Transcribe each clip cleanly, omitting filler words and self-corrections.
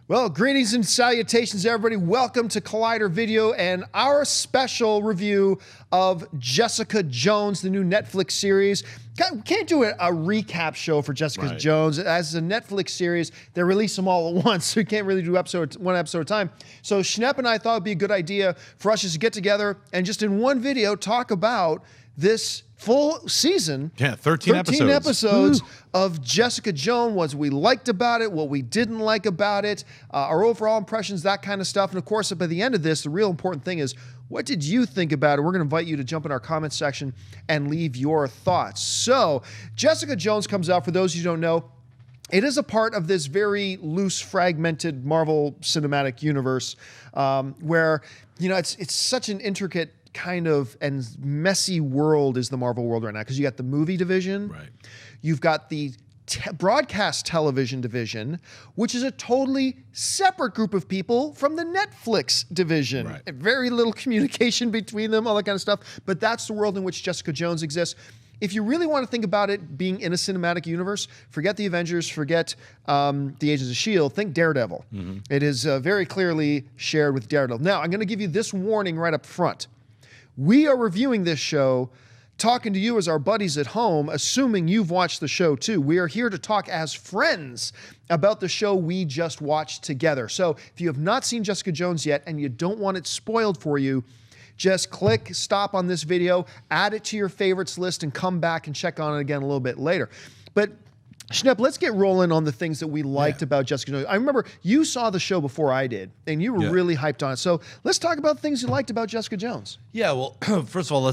Well, greetings and salutations, everybody. Welcome to Collider Video and our special review of Jessica Jones, the new Netflix series. Can't do a recap show for Jessica Jones. As a Netflix series, they release them all at once, so you can't really do one episode at a time. So Schnepp and I thought it'd be a good idea for us just to get together and just in one video talk about this full season. Yeah, 13 episodes of Jessica Jones, what we liked about it, what we didn't like about it, our overall impressions, that kind of stuff. And of course, by the end of this, the real important thing is, what did you think about it? We're going to invite you to jump in our comment section and leave your thoughts. So Jessica Jones comes out, for those of you who don't know, it is a part of this very loose, fragmented Marvel Cinematic Universe where, you know, it's such an intricate kind of and messy world is the Marvel world right now, because you got the movie division, right? You've got the broadcast television division, which is a totally separate group of people from the Netflix division. Right. Very little communication between them, all that kind of stuff. But that's the world in which Jessica Jones exists. If you really want to think about it being in a cinematic universe, forget the Avengers, forget the Agents of S.H.I.E.L.D., think Daredevil. It is very clearly shared with Daredevil. Now, I'm going to give you this warning right up front. We are reviewing this show, talking to you as our buddies at home, assuming you've watched the show too. We are here to talk as friends about the show we just watched together. So if you have not seen Jessica Jones yet and you don't want it spoiled for you, just click stop on this video, add it to your favorites list, and come back and check on it again a little bit later. But Schnepp, let's get rolling on the things that we liked about Jessica Jones. I remember you saw the show before I did, and you were really hyped on it. So let's talk about things you liked about Jessica Jones. Yeah, well, first of all,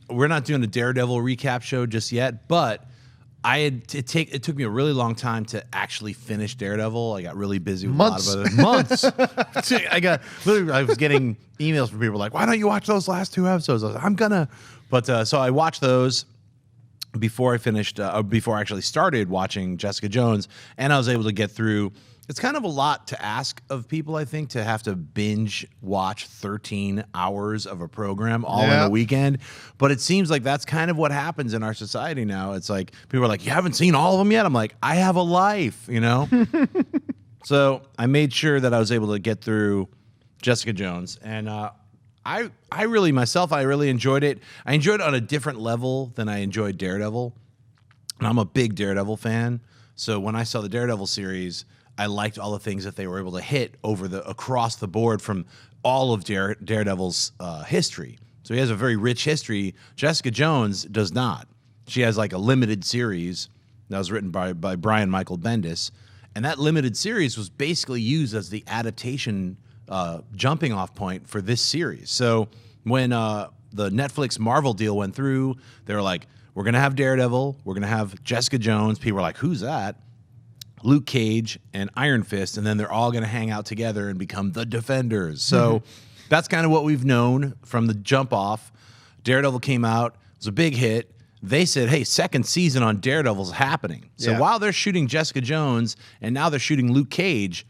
we're not doing a Daredevil recap show just yet, but it took me a really long time to actually finish Daredevil. I got really busy with a lot of other months. I was getting emails from people like, "Why don't you watch those last two episodes?" I was like, "I'm gonna," but so I watched those before I finished, before I actually started watching Jessica Jones, and I was able to get through. It's kind of a lot to ask of people, I think, to have to binge watch 13 hours of a program all in a weekend. But it seems like that's kind of what happens in our society now. It's like people are like, "You haven't seen all of them yet?" I'm like, "I have a life," you know? So I made sure that I was able to get through Jessica Jones, and I really enjoyed it. I enjoyed it on a different level than I enjoyed Daredevil. And I'm a big Daredevil fan. So when I saw the Daredevil series, I liked all the things that they were able to hit across the board from all of Daredevil's history. So he has a very rich history. Jessica Jones does not. She has like a limited series that was written by Brian Michael Bendis. And that limited series was basically used as the adaptation jumping off point for this series. So when the Netflix Marvel deal went through, they were like, "We're going to have Daredevil, we're going to have Jessica Jones." People were like, "Who's that?" Luke Cage and Iron Fist, and then they're all going to hang out together and become the Defenders. So that's kind of what we've known from the jump off. Daredevil came out, it was a big hit. They said, "Hey, second season on Daredevil's happening." So while they're shooting Jessica Jones and now they're shooting Luke Cage,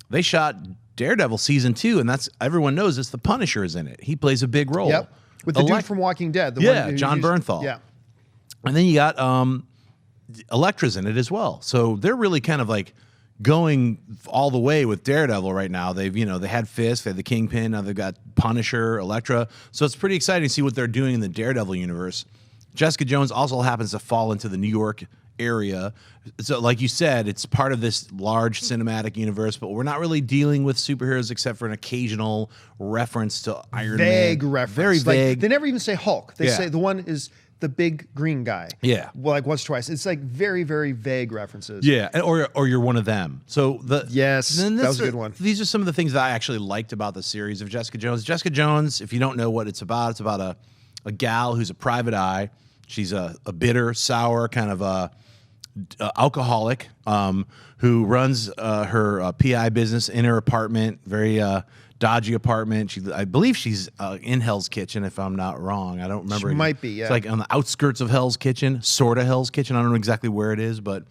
they shot Daredevil season 2, and everyone knows it's the Punisher is in it. He plays a big role. Yep, with the dude from Walking Dead. John Bernthal. Yeah. And then you got Elektra's in it as well. So they're really kind of like going all the way with Daredevil right now. They had Fisk, they had the Kingpin, now they've got Punisher, Elektra. So it's pretty exciting to see what they're doing in the Daredevil universe. Jessica Jones also happens to fall into the New York area. So like you said, it's part of this large cinematic universe, but we're not really dealing with superheroes except for an occasional reference to Iron Man. Vague reference. Very vague. Like, they never even say Hulk. They say the one is the big green guy. Yeah. Well, like once, twice. It's like very, very vague references. Yeah. Or you're one of them. So that was a good one. These are some of the things that I actually liked about the series of Jessica Jones. Jessica Jones, if you don't know what it's about a gal who's a private eye. She's a bitter, sour kind of alcoholic who runs her PI business in her apartment, very dodgy apartment. I believe she's in Hell's Kitchen, if I'm not wrong. I don't remember. She might be, yeah. It's like on the outskirts of Hell's Kitchen, sort of Hell's Kitchen. I don't know exactly where it is, but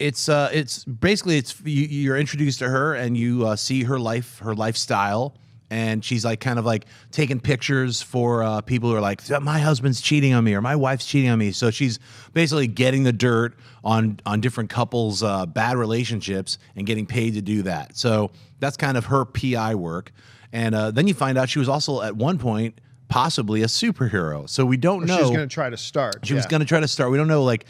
it's basically you're introduced to her and you see her lifestyle, and she's like kind of like taking pictures for people who are like, my husband's cheating on me or my wife's cheating on me. So she's basically getting the dirt on different couples' bad relationships and getting paid to do that. So that's kind of her PI work. And then you find out she was also at one point possibly a superhero. So we don't know. She was going to try to start. She was going to try to start. We don't know. Like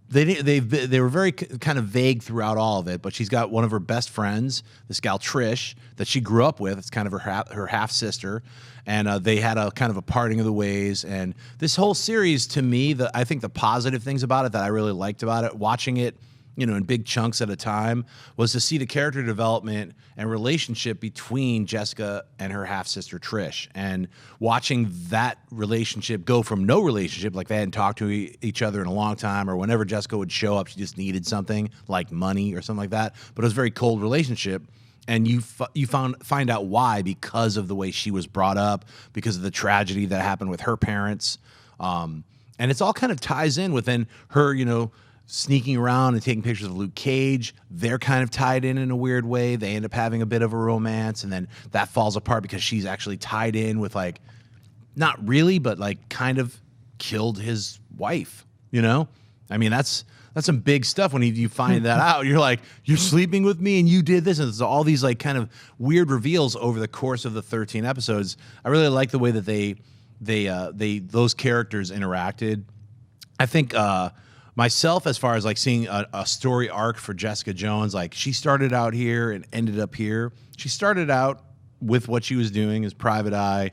they were very kind of vague throughout all of it. But she's got one of her best friends, this gal Trish, that she grew up with. It's kind of her half sister, and they had a kind of a parting of the ways. And this whole series, to me, I think the positive things about it that I really liked about it, watching it, in big chunks at a time, was to see the character development and relationship between Jessica and her half-sister Trish, and watching that relationship go from no relationship, like they hadn't talked to each other in a long time, or whenever Jessica would show up, she just needed something like money or something like that, but it was a very cold relationship. And you find out why, because of the way she was brought up, because of the tragedy that happened with her parents, and it's all kind of ties in within her, sneaking around and taking pictures of Luke Cage. They're kind of tied in a weird way. They end up having a bit of a romance, and then that falls apart because she's actually tied in with, like, not really, but like kind of killed his wife, I mean, that's some big stuff when you find that out. You're like, you're sleeping with me and you did this. And it's all these like kind of weird reveals over the course of the 13 episodes. I really like the way that those characters interacted. I think, myself, as far as like seeing a story arc for Jessica Jones, like she started out here and ended up here. She started out with what she was doing as Private Eye,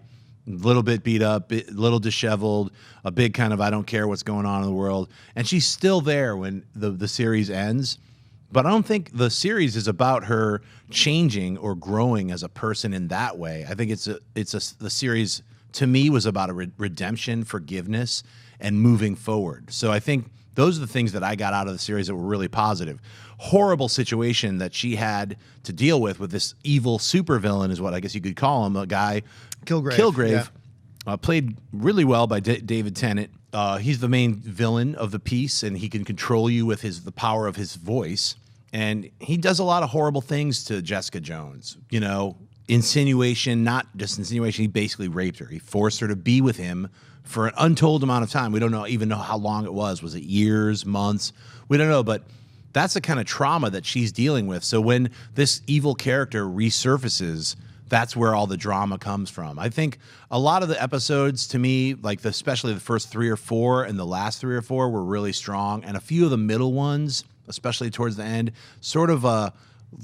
a little bit beat up, a little disheveled, a big kind of I don't care what's going on in the world. And she's still there when the series ends. But I don't think the series is about her changing or growing as a person in that way. I think the series, to me, was about a redemption, forgiveness, and moving forward. So I think those are the things that I got out of the series that were really positive. Horrible situation that she had to deal with this evil supervillain, is what I guess you could call him, a guy, Kilgrave, played really well by David Tennant. He's the main villain of the piece, and he can control you with the power of his voice. And he does a lot of horrible things to Jessica Jones. Insinuation, not just insinuation. He basically raped her. He forced her to be with him for an untold amount of time. We don't even know how long it was. Was it years, months? We don't know, but that's the kind of trauma that she's dealing with. So when this evil character resurfaces, that's where all the drama comes from. I think a lot of the episodes, to me, like especially the first 3 or 4 and the last 3 or 4 were really strong. And a few of the middle ones, especially towards the end, sort of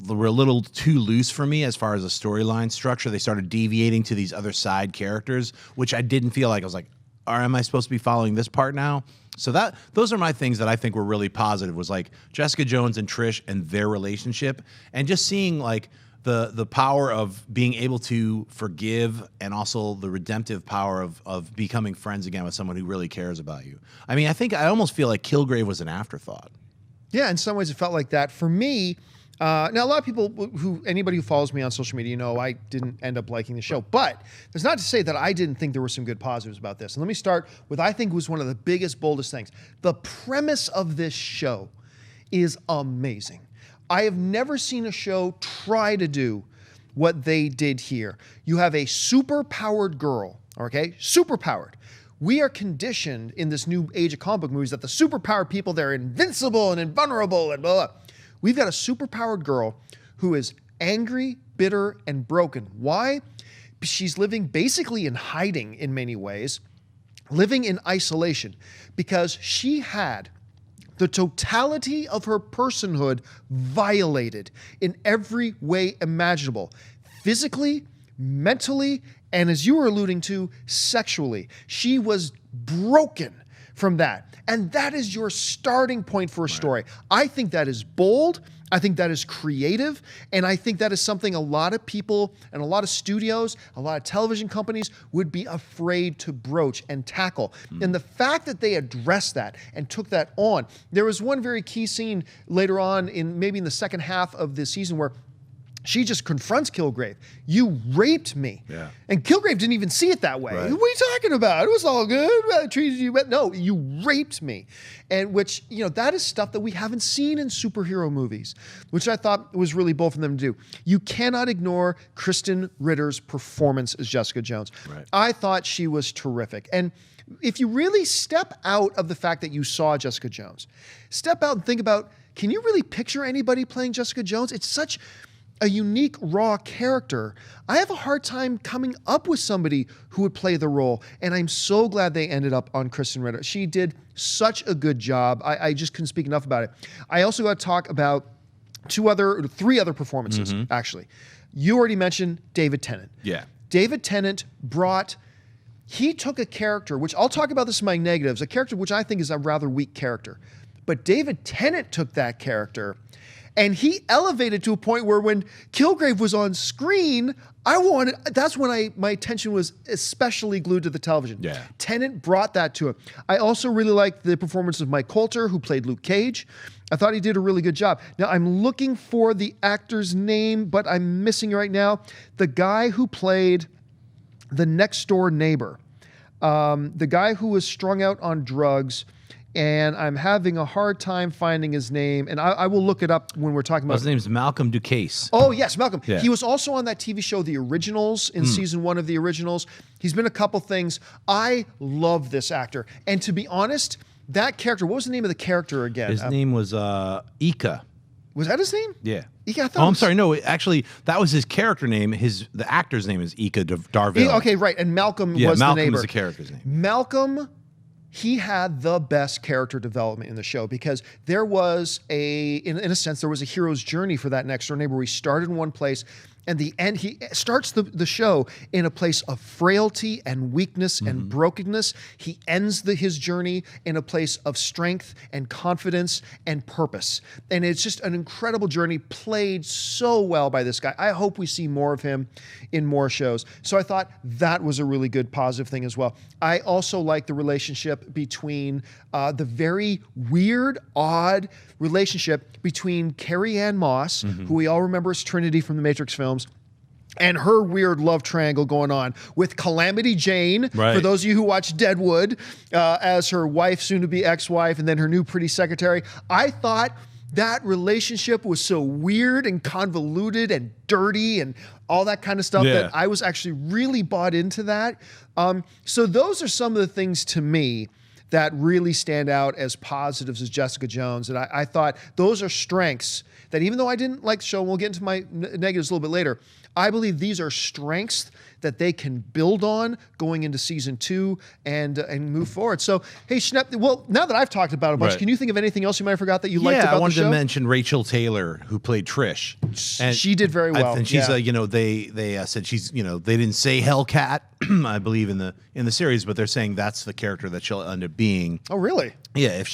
were a little too loose for me as far as a storyline structure. They started deviating to these other side characters, which I didn't feel like. I was like, am I supposed to be following this part now? So those are my things that I think were really positive, was like Jessica Jones and Trish and their relationship, and just seeing like the power of being able to forgive, and also the redemptive power of becoming friends again with someone who really cares about you. I mean, I almost feel like Kilgrave was an afterthought. Yeah, in some ways it felt like that. For me, now a lot of people anybody who follows me on social media, I didn't end up liking the show, but that's not to say that I didn't think there were some good positives about this. And let me start with, I think was one of the biggest, boldest things. The premise of this show is amazing. I have never seen a show try to do what they did here. You have a super-powered girl, okay? Super-powered. We are conditioned in this new age of comic book movies that the superpowered people, they're invincible and invulnerable and blah, blah. We've got a superpowered girl who is angry, bitter, and broken. Why? She's living basically in hiding in many ways, living in isolation, because she had the totality of her personhood violated in every way imaginable. Physically, mentally, and as you were alluding to, sexually. She was broken from that. And that is your starting point for a story. I think that is bold. I think that is creative. And I think that is something a lot of people and a lot of studios, a lot of television companies would be afraid to broach and tackle. And the fact that they addressed that and took that on, there was one very key scene later on maybe in the second half of this season where She just confronts Kilgrave. You raped me. Yeah. And Kilgrave didn't even see it that way. Right. What are you talking about? It was all good. I treated you, but no, you raped me. And which, that is stuff that we haven't seen in superhero movies, which I thought was really bold for them to do. You cannot ignore Kristen Ritter's performance as Jessica Jones. Right. I thought she was terrific. And if you really step out of the fact that you saw Jessica Jones, step out and think about, can you really picture anybody playing Jessica Jones? It's such a unique, raw character. I have a hard time coming up with somebody who would play the role, and I'm so glad they ended up on Kristen Ritter. She did such a good job. I just couldn't speak enough about it. I also got to talk about three other performances, actually. You already mentioned David Tennant. Yeah. David Tennant he took a character, which I'll talk about this in my negatives, a character which I think is a rather weak character. But David Tennant took that character and he elevated to a point where when Kilgrave was on screen, that's when my attention was especially glued to the television. Yeah. Tennant brought that to him. I also really liked the performance of Mike Coulter, who played Luke Cage. I thought he did a really good job. Now, I'm looking for the actor's name, but I'm missing it right now. The guy who played the next door neighbor, the guy who was strung out on drugs, and I'm having a hard time finding his name, and I will look it up when we're talking about His name's Malcolm Ducase. Oh, yes, Malcolm. Yeah. He was also on that TV show, The Originals, in season 1 of The Originals. He's been a couple things. I love this actor. And to be honest, that character, what was the name of the character again? His name was Ika. Was that his name? Yeah. Ika, I'm sorry. No, actually, that was his character name. The actor's name is Ika Darville. Okay, right. And Malcolm was Malcolm the neighbor. is the character's name. Malcolm, he had the best character development in the show because there was in a sense, there was a hero's journey for that next door neighbor where he started in one place and the end, he starts the show in a place of frailty and weakness and brokenness. He ends his journey in a place of strength and confidence and purpose. And it's just an incredible journey played so well by this guy. I hope we see more of him in more shows. So I thought that was a really good positive thing as well. I also like the relationship between the very weird, odd relationship between Carrie-Anne Moss, who we all remember as Trinity from the Matrix films, and her weird love triangle going on with Calamity Jane, for those of you who watch Deadwood, as her wife, soon-to-be ex-wife, and then her new pretty secretary. I thought that relationship was so weird and convoluted and dirty and all that kind of stuff that I was actually really bought into that. So those are some of the things to me that really stand out as positives as Jessica Jones. And I thought those are strengths that even though I didn't like the show, and we'll get into my negatives a little bit later, I believe these are strengths that they can build on going into season 2 and move forward. So, hey, Schnepp, well, now that I've talked about a bunch, can you think of anything else you might have forgot that you liked about the show? Yeah, I wanted to mention Rachel Taylor, who played Trish. And she did very well. And she's, they said she's, they didn't say Hellcat, I believe in the series, but they're saying that's the character that she'll end up being. Oh, really? Yeah,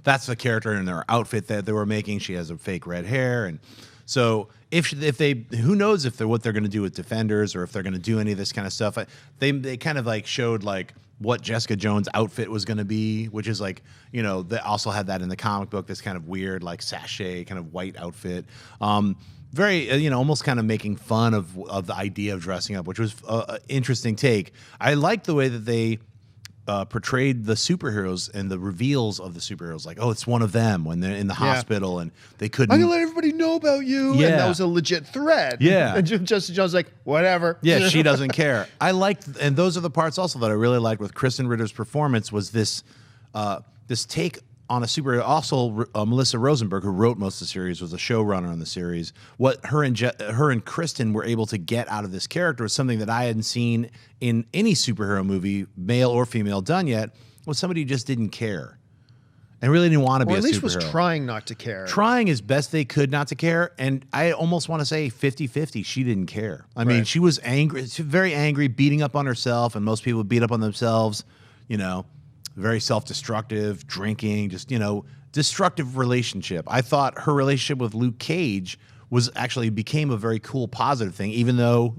that's the character in their outfit that they were making. She has a fake red hair, and so if they, who knows what they're going to do with Defenders or if they're going to do any of this kind of stuff. They kind of like showed like what Jessica Jones' outfit was going to be, which is like, they also had that in the comic book, this kind of weird like sachet kind of white outfit. Very, almost kind of making fun of the idea of dressing up, which was an interesting take. I like the way that they portrayed the superheroes and the reveals of the superheroes, like, oh, it's one of them when they're in the hospital and they couldn't. I'm gonna let everybody know about you. Yeah. And that was a legit threat. Yeah. And Jessica Jones like, whatever. Yeah, she doesn't care. And those are the parts also that I really liked with Kristen Ritter's performance was this take on a superhero. Also, Melissa Rosenberg, who wrote most of the series, was a showrunner on the series. What her and Kristen were able to get out of this character was something that I hadn't seen in any superhero movie, male or female, done yet, was somebody who just didn't care and really didn't want to be a superhero. Or at least was trying not to care. Trying as best they could not to care. And I almost want to say 50-50, she didn't care. I mean, she was angry, very angry, beating up on herself, and most people beat up on themselves, very self-destructive, drinking, just, destructive relationship. I thought her relationship with Luke Cage became a very cool, positive thing, even though,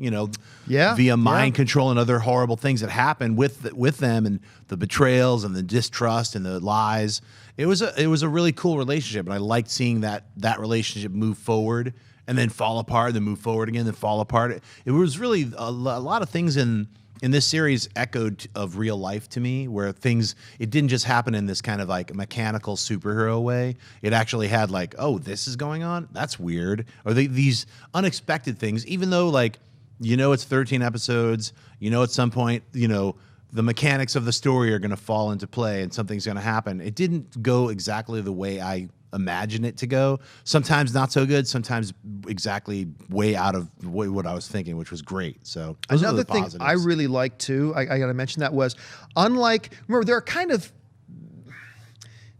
via mind control and other horrible things that happened with them and the betrayals and the distrust and the lies. It was a really cool relationship, and I liked seeing that relationship move forward and then fall apart, then move forward again, then fall apart. It was really a lot of things in this series echoed of real life to me, where it didn't just happen in this kind of like mechanical superhero way. It actually had like, oh, this is going on? That's weird. Or these unexpected things, even though like, it's 13 episodes, at some point, the mechanics of the story are going to fall into play and something's going to happen. It didn't go exactly the way I imagine it to go. Sometimes not so good, sometimes exactly way out of what I was thinking, which was great. So another thing I really liked too, I got to mention that, was remember,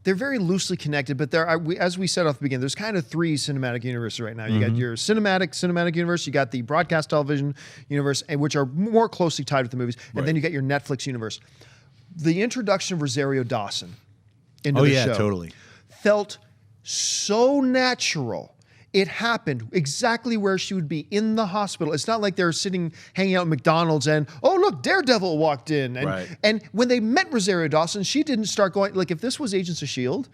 they're very loosely connected, but as we said off the beginning, there's kind of three cinematic universes right now. You got your cinematic universe, you got the broadcast television universe, and which are more closely tied with the movies, and then you got your Netflix universe. The introduction of Rosario Dawson into the show totally felt so natural. It happened exactly where she would be, in the hospital. It's not like they're hanging out at McDonald's and, oh, look, Daredevil walked in. And when they met Rosario Dawson, she didn't start going, like if this was Agents of S.H.I.E.L.D.,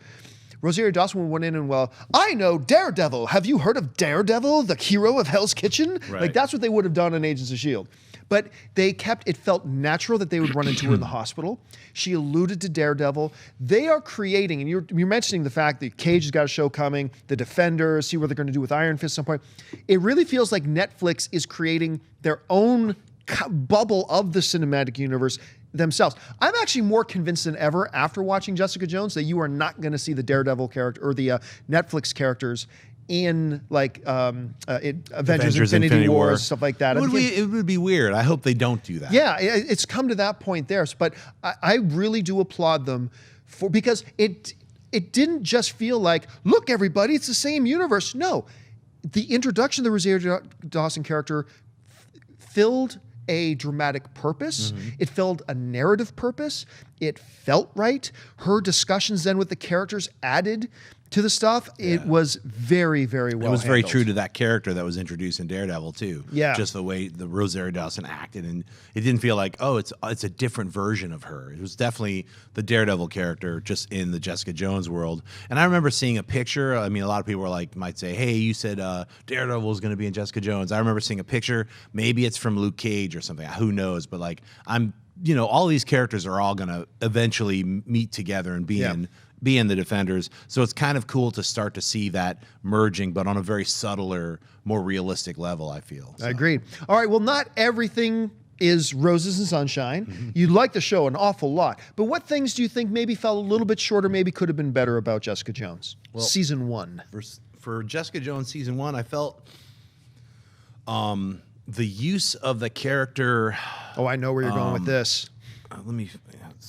Rosario Dawson went in and, well, I know Daredevil. Have you heard of Daredevil, the hero of Hell's Kitchen? Right. Like that's what they would have done in Agents of S.H.I.E.L.D. But it felt natural that they would run into her in the hospital. She alluded to Daredevil. They are creating, and you're mentioning the fact that Cage has got a show coming, The Defenders, see what they're going to do with Iron Fist at some point. It really feels like Netflix is creating their own bubble of the cinematic universe themselves. I'm actually more convinced than ever after watching Jessica Jones that you are not going to see the Daredevil character or the Netflix characters in like Avengers Infinity Wars, stuff like that. It would be weird. I hope they don't do that. Yeah, it's come to that point there. But I really do applaud them because it didn't just feel like, look, everybody, it's the same universe. No, the introduction of the Rosario Dawson character filled a dramatic purpose. It filled a narrative purpose. It felt right. Her discussions then with the characters added to the stuff. It was very, very well handled. It was very true to that character that was introduced in Daredevil too. Yeah. Just the way the Rosario Dawson acted, and it didn't feel like, oh, it's a different version of her. It was definitely the Daredevil character just in the Jessica Jones world. And I remember seeing a picture. I mean, a lot of people might say, hey, you said Daredevil was going to be in Jessica Jones. I remember seeing a picture. Maybe it's from Luke Cage or something. Who knows? But like, all these characters are all going to eventually meet together and be in the Defenders. So it's kind of cool to start to see that merging, but on a very subtler, more realistic level, I feel. So. I agree. All right, well, not everything is roses and sunshine. You like the show an awful lot. But what things do you think maybe fell a little bit short or maybe could have been better about Jessica Jones? Well, season 1. For Jessica Jones season 1, I felt the use of the character... Oh, I know where you're going with this.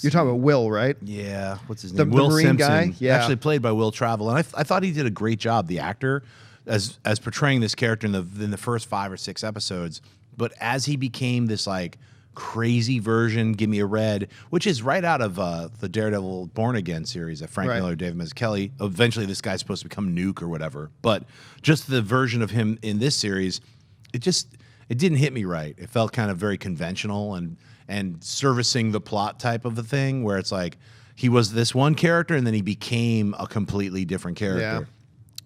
You're talking about Will, right? Yeah. What's his name? The Will Marine Simpson. guy? Yeah. Actually played by Will Travel. And I thought he did a great job, the actor, as portraying this character in the first 5 or 6 episodes. But as he became this like crazy version, Give Me a Red, which is right out of the Daredevil Born Again series of Frank Miller, David Mazzucchelli. Eventually this guy's supposed to become Nuke or whatever. But just the version of him in this series, it didn't hit me right. It felt kind of very conventional and servicing the plot type of the thing, where it's like he was this one character and then he became a completely different character. Yeah.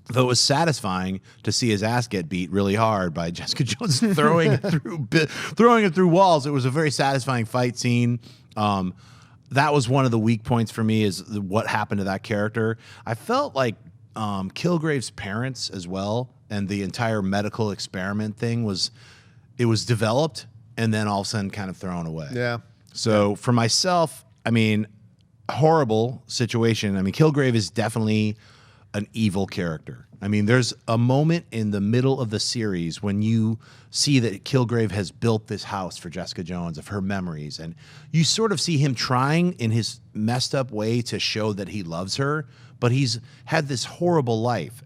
Though it was satisfying to see his ass get beat really hard by Jessica Jones throwing it through walls. It was a very satisfying fight scene. That was one of the weak points for me, is what happened to that character. I felt like Kilgrave's parents as well, and the entire medical experiment thing was developed and then all of a sudden kind of thrown away. Yeah. So for myself, I mean, horrible situation. I mean, Kilgrave is definitely an evil character. I mean, there's a moment in the middle of the series when you see that Kilgrave has built this house for Jessica Jones of her memories, and you sort of see him trying in his messed up way to show that he loves her, but he's had this horrible life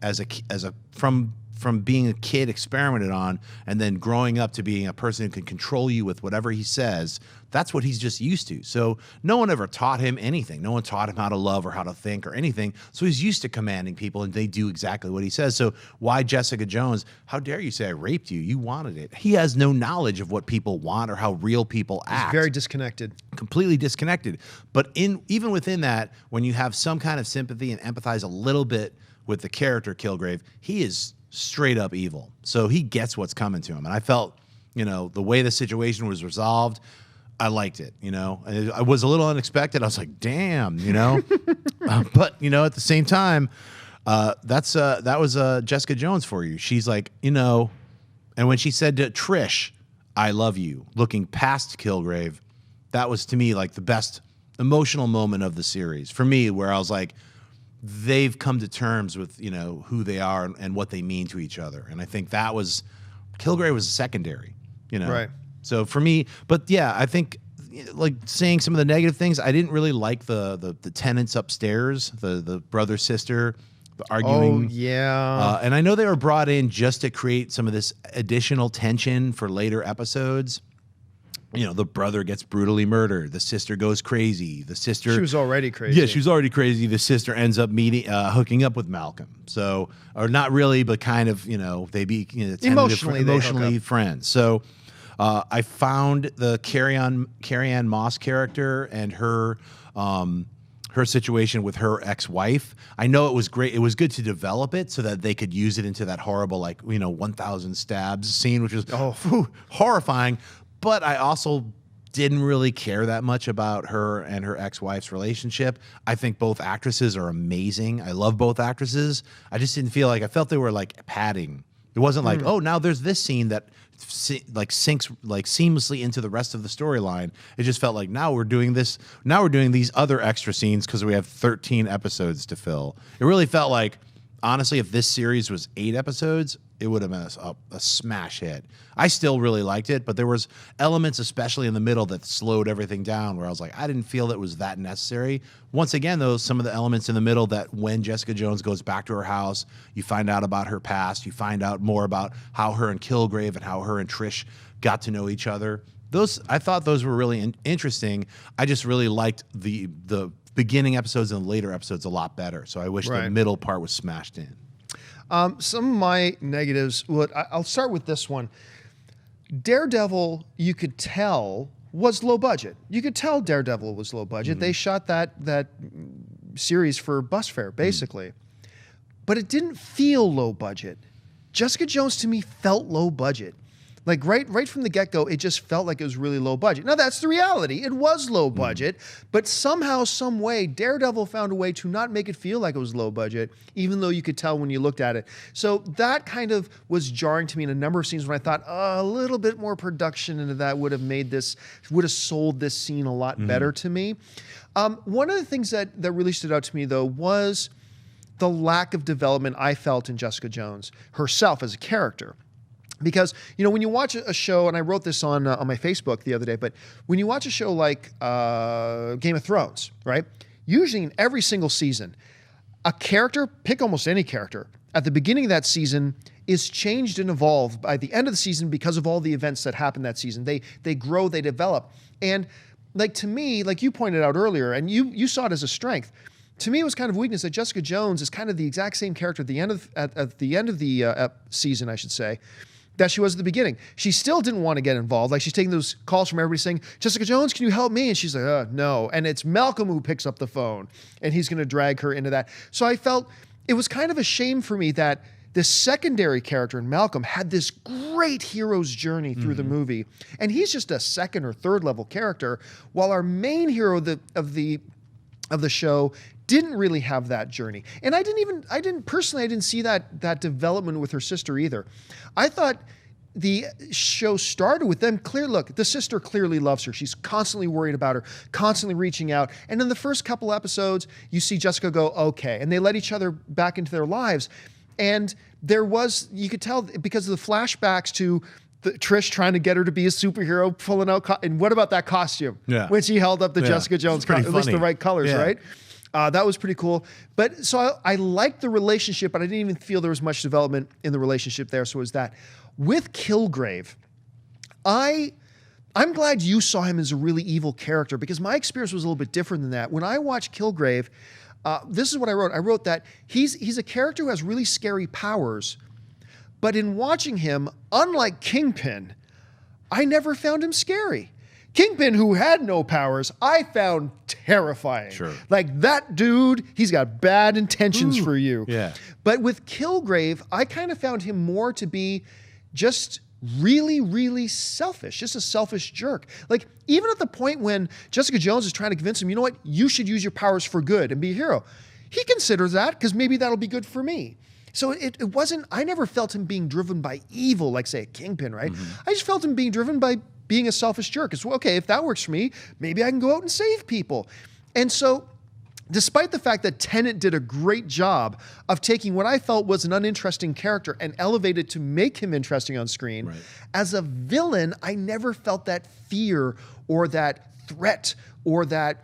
from being a kid experimented on and then growing up to being a person who can control you with whatever he says. That's what he's just used to. So no one ever taught him anything. No one taught him how to love or how to think or anything. So he's used to commanding people and they do exactly what he says. So why Jessica Jones? How dare you say I raped you? You wanted it. He has no knowledge of what people want or how real people act. He's very disconnected. Completely disconnected. But even within that, when you have some kind of sympathy and empathize a little bit with the character Kilgrave, he is straight up evil. So he gets what's coming to him. And I felt, the way the situation was resolved, I liked it, And I was a little unexpected. I was like, damn, but, at the same time, that was Jessica Jones for you. She's like, and when she said to Trish, I love you, looking past Kilgrave, that was to me like the best emotional moment of the series for me, where I was like, they've come to terms with, who they are and what they mean to each other. And I think that was, Kilgrave was secondary, Right. So for me, but yeah, I think like saying some of the negative things, I didn't really like the tenants upstairs, the brother sister, the arguing. Oh yeah. And I know they were brought in just to create some of this additional tension for later episodes. The brother gets brutally murdered. The sister goes crazy. She was already crazy. Yeah, she was already crazy. The sister ends up hooking up with Malcolm. So, or not really, but kind of, they be emotionally friends. So, I found the Carrie Ann Moss character and her situation with her ex-wife. I know it was great. It was good to develop it so that they could use it into that horrible, 1,000 stabs scene, which was horrifying. But I also didn't really care that much about her and her ex-wife's relationship. I think both actresses are amazing. I love both actresses. I just didn't feel like, I felt they were like padding. It wasn't like, oh, now there's this scene that sinks seamlessly into the rest of the storyline. It just felt like now we're doing this. Now we're doing these other extra scenes because we have 13 episodes to fill. It really felt like, honestly, if this series was 8 episodes, it would have been a smash hit. I still really liked it, but there was elements, especially in the middle, that slowed everything down where I was like, I didn't feel it was that necessary. Once again, though, some of the elements in the middle that when Jessica Jones goes back to her house, you find out about her past, you find out more about how her and Kilgrave and how her and Trish got to know each other. I thought those were really interesting. I just really liked the beginning episodes and the later episodes a lot better. So I wish the middle part was smashed in. Some of my negatives, I'll start with this one. Daredevil, you could tell, was low budget. You could tell Daredevil was low budget. Mm-hmm. They shot that series for bus fare, basically. But it didn't feel low budget. Jessica Jones, to me, felt low budget. Like right from the get-go, it just felt like it was really low budget. Now, that's the reality. It was low budget, but somehow, some way, Daredevil found a way to not make it feel like it was low budget, even though you could tell when you looked at it. So that kind of was jarring to me in a number of scenes when I thought, a little bit more production into that would have sold this scene a lot better to me. One of the things that really stood out to me, though, was the lack of development I felt in Jessica Jones herself as a character. Because, when you watch a show, and I wrote this on my Facebook the other day, but when you watch a show like Game of Thrones, right? Usually in every single season, a character, pick almost any character, at the beginning of that season is changed and evolved by the end of the season because of all the events that happen that season. They grow, they develop. And to me, like you pointed out earlier, and you saw it as a strength, to me it was kind of weakness that Jessica Jones is kind of the exact same character at the end of the season, I should say, that she was at the beginning. She still didn't want to get involved. Like, she's taking those calls from everybody saying, Jessica Jones, can you help me? And she's like, no. And it's Malcolm who picks up the phone, and he's going to drag her into that. So I felt it was kind of a shame for me that this secondary character in Malcolm had this great hero's journey through the movie. And he's just a second or third level character, while our main hero of the show didn't really have that journey. And I didn't see that development with her sister either. I thought the show started with them look, the sister clearly loves her. She's constantly worried about her, constantly reaching out. And in the first couple episodes, you see Jessica go, okay. And they let each other back into their lives. And you could tell because of the flashbacks to Trish trying to get her to be a superhero, pulling out, and what about that costume? Yeah. When she held up the Jessica Jones, at least the right colors, right? That was pretty cool. But so I liked the relationship, but I didn't even feel there was much development in the relationship there. So it was that. With Kilgrave, I'm glad you saw him as a really evil character, because my experience was a little bit different than that. When I watched Kilgrave, this is what I wrote. I wrote that he's a character who has really scary powers, but in watching him, unlike Kingpin, I never found him scary. Kingpin, who had no powers, I found terrifying. Sure. Like that dude, he's got bad intentions for you. Yeah. But with Kilgrave, I kind of found him more to be just really, really selfish, just a selfish jerk. Like even at the point when Jessica Jones is trying to convince him, you know what, you should use your powers for good and be a hero. He considers that because maybe that'll be good for me. So it wasn't, I never felt him being driven by evil, like say a Kingpin, right? I just felt him being driven by being a selfish jerk. It's, well, okay, if that works for me, maybe I can go out and save people. And so despite the fact that Tennant did a great job of taking what I felt was an uninteresting character and elevated to make him interesting on screen, right. As a villain, I never felt that fear or that threat or that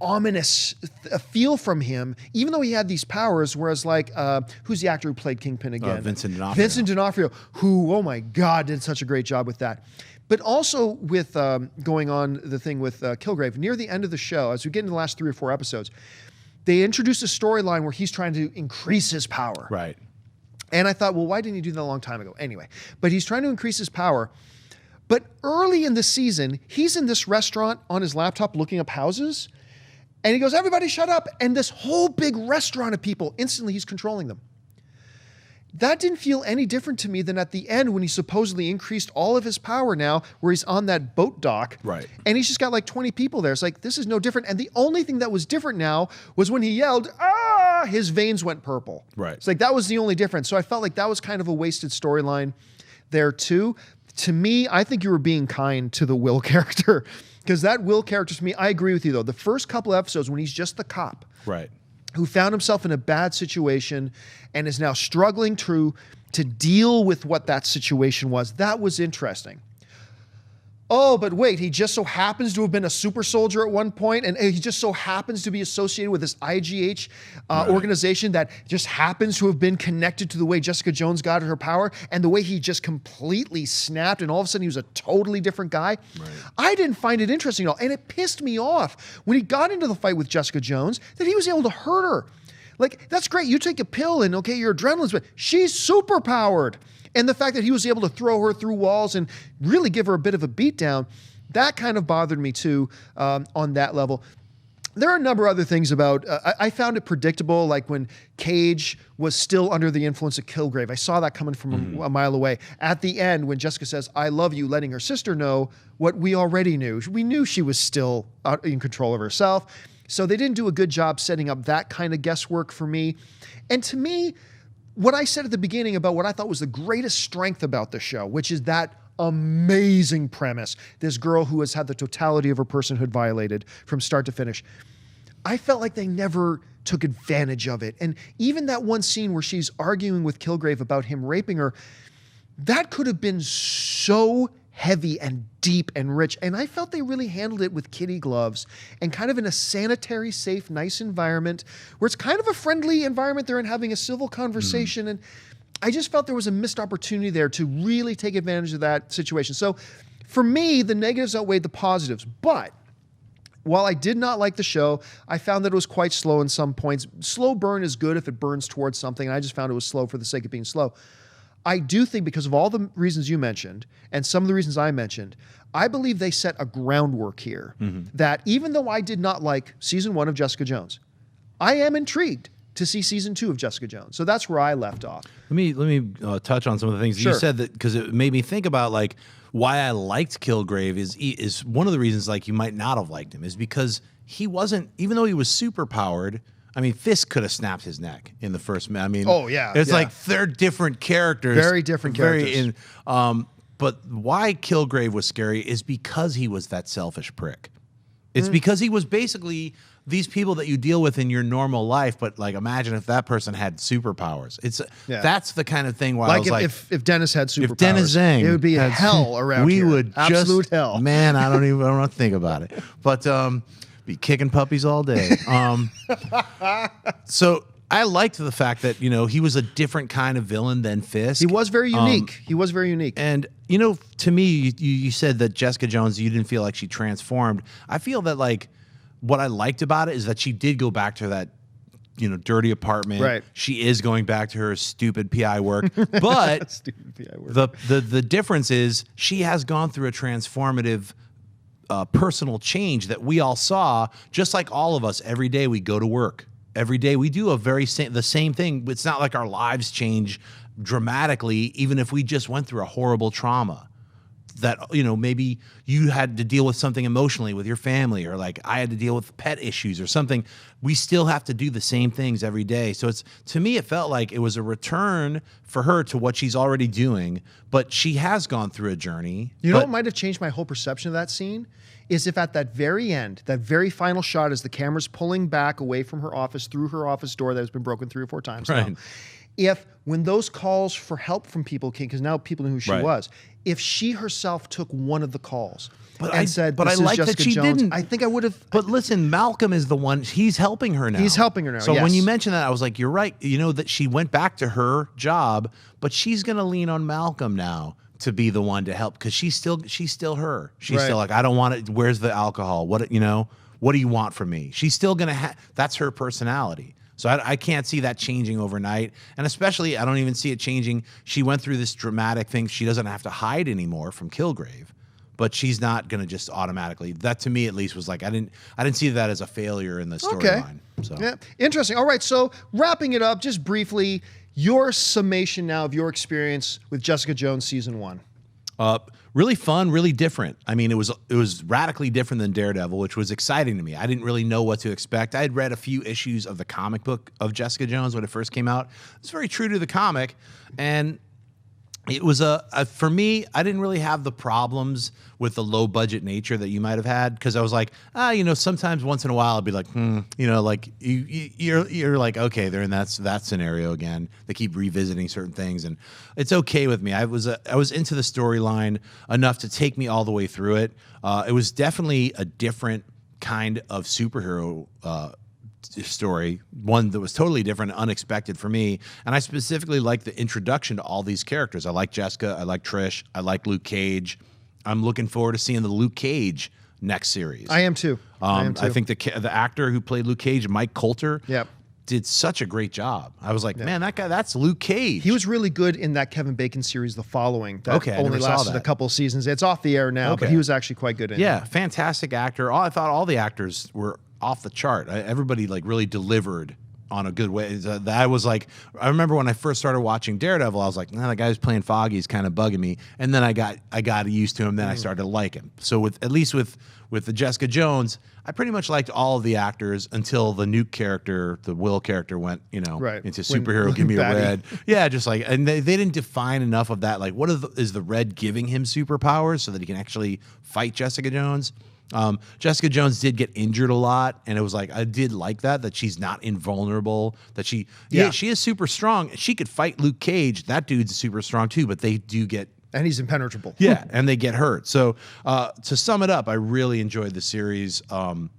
ominous feel from him, even though he had these powers. Whereas like, who's the actor who played Kingpin again? Vincent D'Onofrio. Vincent D'Onofrio, who, oh my God, did such a great job with that. But also with going on the thing with Kilgrave, near the end of the show, as we get into the last 3 or 4 episodes, they introduced a storyline where he's trying to increase his power. Right. And I thought, well, why didn't he do that a long time ago? Anyway, but he's trying to increase his power. But early in the season, he's in this restaurant on his laptop looking up houses. And he goes, everybody shut up. And this whole big restaurant of people, instantly he's controlling them. That didn't feel any different to me than at the end when he supposedly increased all of his power now, where he's on that boat dock. Right. And he's just got like 20 people there. It's like, this is no different. And the only thing that was different now was when he yelled, ah, his veins went purple. Right. It's like, that was the only difference. So I felt like that was kind of a wasted storyline there too. To me, I think you were being kind to the Will character, because that Will character, to me, I agree with you though. The first couple episodes when he's just the cop. Right. Who found himself in a bad situation and is now struggling to deal with what that situation was. That was interesting. Oh, but wait, he just so happens to have been a super soldier at one point, and he just so happens to be associated with this IGH organization that just happens to have been connected to the way Jessica Jones got her power and the way he just completely snapped, and all of a sudden he was a totally different guy. Right. I didn't find it interesting at all, and it pissed me off when he got into the fight with Jessica Jones that he was able to hurt her. Like, that's great. You take a pill and, okay, your adrenaline's, but she's super powered. And the fact that he was able to throw her through walls and really give her a bit of a beatdown, that kind of bothered me too on that level. There are a number of other things about, I found it predictable, like when Cage was still under the influence of Kilgrave. I saw that coming from a mile away. At the end, when Jessica says, I love you, letting her sister know what we already knew. We knew she was still in control of herself. So they didn't do a good job setting up that kind of guesswork for me. And to me, what I said at the beginning about what I thought was the greatest strength about the show, which is that amazing premise, this girl who has had the totality of her personhood violated from start to finish. I felt like they never took advantage of it. And even that one scene where she's arguing with Kilgrave about him raping her, that could have been so heavy and deep and rich. And I felt they really handled it with kitty gloves and kind of in a sanitary, safe, nice environment where it's kind of a friendly environment they're in, having a civil conversation. And I just felt there was a missed opportunity there to really take advantage of that situation. So for me, the negatives outweighed the positives. But while I did not like the show, I found that it was quite slow in some points. Slow burn is good if it burns towards something. And I just found it was slow for the sake of being slow. I do think, because of all the reasons you mentioned and some of the reasons I mentioned, I believe they set a groundwork here that even though I did not like season 1 of Jessica Jones, I am intrigued to see season 2 of Jessica Jones. So that's where I left off. Let me touch on some of the things you said, that because it made me think about like why I liked Kilgrave is one of the reasons like you might not have liked him is because he wasn't, even though he was super powered. I mean, Fisk could have snapped his neck in the first match. I mean, it's like they're different characters. Very different characters. But why Kilgrave was scary is because he was that selfish prick. It's because he was basically these people that you deal with in your normal life, but like imagine if that person had superpowers. That's the kind of thing where I was like, if Dennis had superpowers, if Dennis Zhang, it would be hell around here. We would absolute hell. Man, I don't want to think about it. But be kicking puppies all day. So I liked the fact that, you know, he was a different kind of villain than Fisk. He was very unique. He was very unique. And, you know, to me, you said that Jessica Jones, you didn't feel like she transformed. I feel that, like, what I liked about it is that she did go back to that, you know, dirty apartment. Right. She is going back to her stupid PI work. But stupid PI work. The difference is she has gone through a transformative personal change that we all saw, just like all of us. Every day we go to work. Every day we do the same thing. It's not like our lives change dramatically, even if we just went through a horrible trauma. That, maybe you had to deal with something emotionally with your family, or like I had to deal with pet issues or something. We still have to do the same things every day. So to me, it felt like it was a return for her to what she's already doing, but she has gone through a journey. You know what might have changed my whole perception of that scene? Is if at that very end, that very final shot, as the camera's pulling back away from her office through her office door that has been broken 3 or 4 times now, if when those calls for help from people came, because now people knew who she was, if she herself took one of the calls and said, "But I like that she didn't," I think I would have. But listen, Malcolm is the one. He's helping her now. He's helping her now. So when you mentioned that, I was like, "You're right." That she went back to her job, but she's going to lean on Malcolm now to be the one to help, because she's still her. She's still like, "I don't want it. Where's the alcohol? What do you want from me?" She's still going to that's her personality. So I can't see that changing overnight. And especially, I don't even see it changing. She went through this dramatic thing. She doesn't have to hide anymore from Kilgrave, but she's not going to just automatically. That, to me at least, was like, I didn't see that as a failure in the storyline. So. Yeah, interesting. All right, so wrapping it up, just briefly, your summation now of your experience with Jessica Jones season 1. Really fun, really different. I mean, it was radically different than Daredevil, which was exciting to me. I didn't really know what to expect. I had read a few issues of the comic book of Jessica Jones when it first came out. It's very true to the comic, and it was for me, I didn't really have the problems with the low budget nature that you might have had, because I was like, sometimes once in a while I'd be like, like you're like, okay, they're in that scenario again. They keep revisiting certain things, and it's okay with me. I was into the storyline enough to take me all the way through it. It was definitely a different kind of superhero story, one that was totally different, unexpected for me. And I specifically like the introduction to all these characters. I like Jessica, I like Trish, I like Luke Cage. I'm looking forward to seeing the Luke Cage next series. I am too. I think the actor who played Luke Cage, Mike Coulter, did such a great job. I was like, man, that guy, that's Luke Cage. He was really good in that Kevin Bacon series, The Following, that only lasted a couple of seasons. It's off the air now, but he was actually quite good in it. Yeah, fantastic actor. I thought all the actors were off the chart. Everybody like really delivered on a good way. That was like, I remember when I first started watching Daredevil, I was like, the guy who's playing Foggy is kind of bugging me. And then I got used to him. Then I started to like him. So at least with the Jessica Jones, I pretty much liked all of the actors until the Nuke character, the Will character, went into superhero. Give me a red. Yeah, just like, and they didn't define enough of that. Like, what is the red giving him superpowers so that he can actually fight Jessica Jones? Jessica Jones did get injured a lot, and it was like, I did like that she's not invulnerable, that she is super strong. She could fight Luke Cage. That dude's super strong too, but they do get, and he's impenetrable. Yeah, and they get hurt. So to sum it up, I really enjoyed the series. I'm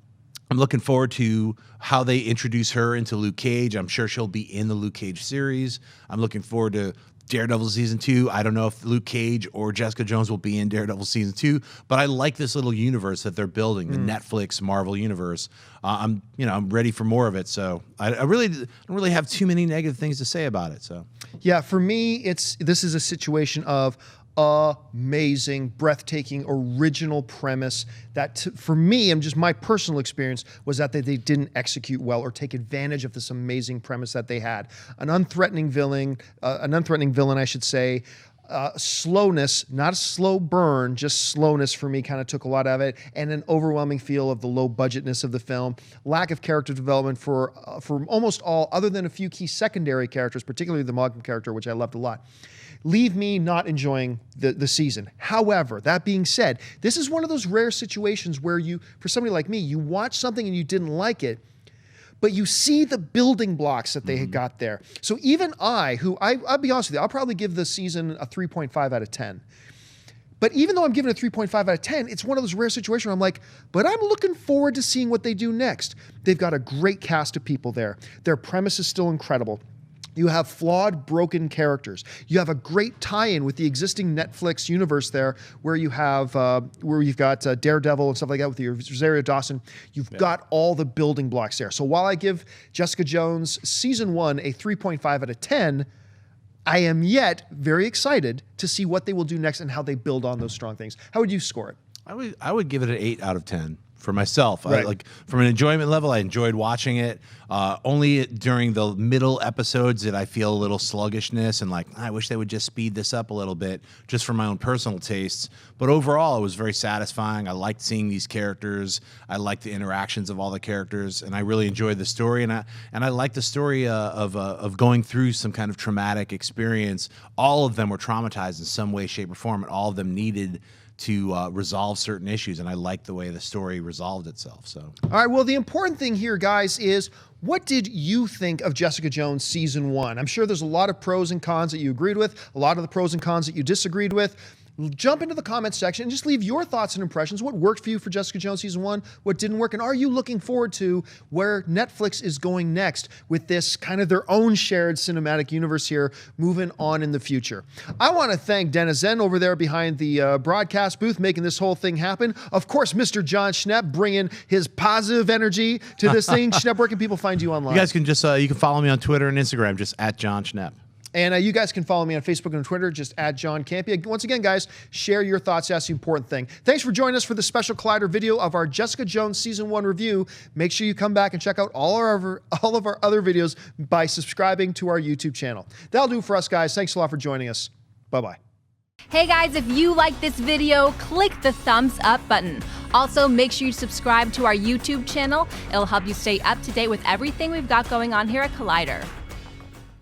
looking forward to how they introduce her into Luke Cage. I'm sure she'll be in the Luke Cage series. I'm looking forward to Daredevil season 2. I don't know if Luke Cage or Jessica Jones will be in Daredevil season 2, but I like this little universe that they're building, the Netflix Marvel universe. I'm ready for more of it. So I don't really have too many negative things to say about it. So yeah, for me, this is a situation of amazing, breathtaking, original premise that for me, and just my personal experience, was that they didn't execute well or take advantage of this amazing premise that they had. An unthreatening villain, I should say. Slowness, not a slow burn, just slowness for me kind of took a lot out of it, and an overwhelming feel of the low budgetness of the film, lack of character development for almost all, other than a few key secondary characters, particularly the Malcolm character, which I loved a lot. Leave me not enjoying the season. However, that being said, this is one of those rare situations where for somebody like me, you watch something and you didn't like it, but you see the building blocks that they had got there. So even I'll be honest with you, I'll probably give the season a 3.5 out of 10. But even though I'm giving it a 3.5 out of 10, it's one of those rare situations where I'm like, but I'm looking forward to seeing what they do next. They've got a great cast of people there. Their premise is still incredible. You have flawed, broken characters. You have a great tie-in with the existing Netflix universe there, where you've got Daredevil and stuff like that with your Rosario Dawson. You've got all the building blocks there. So while I give Jessica Jones season 1 a 3.5 out of 10, I am yet very excited to see what they will do next and how they build on those strong things. How would you score it? I would give it an 8 out of 10 for myself. Right. Like from an enjoyment level, I enjoyed watching it. Only during the middle episodes did I feel a little sluggishness and like I wish they would just speed this up a little bit, just for my own personal tastes. But overall, it was very satisfying. I liked seeing these characters. I liked the interactions of all the characters, and I really enjoyed the story. And I liked the story of going through some kind of traumatic experience. All of them were traumatized in some way, shape, or form, and all of them needed to resolve certain issues, and I like the way the story resolved itself. So, all right, well, the important thing here, guys, is what did you think of Jessica Jones Season 1? I'm sure there's a lot of pros and cons that you agreed with, a lot of the pros and cons that you disagreed with. Jump into the comments section and just leave your thoughts and impressions. What worked for you for Jessica Jones Season 1? What didn't work? And are you looking forward to where Netflix is going next with this kind of their own shared cinematic universe here moving on in the future? I want to thank Dennis Zen over there behind the broadcast booth making this whole thing happen. Of course, Mr. John Schnepp bringing his positive energy to this thing. Schnepp, where can people find you online? you guys can just you can follow me on Twitter and Instagram, just at John Schnepp. And you guys can follow me on Facebook and Twitter, just at John Campea. Once again, guys, share your thoughts. That's the important thing. Thanks for joining us for the special Collider video of our Jessica Jones Season 1 review. Make sure you come back and check out all of our other videos by subscribing to our YouTube channel. That'll do for us, guys. Thanks a lot for joining us. Bye-bye. Hey guys, if you like this video, click the thumbs up button. Also, make sure you subscribe to our YouTube channel. It'll help you stay up to date with everything we've got going on here at Collider.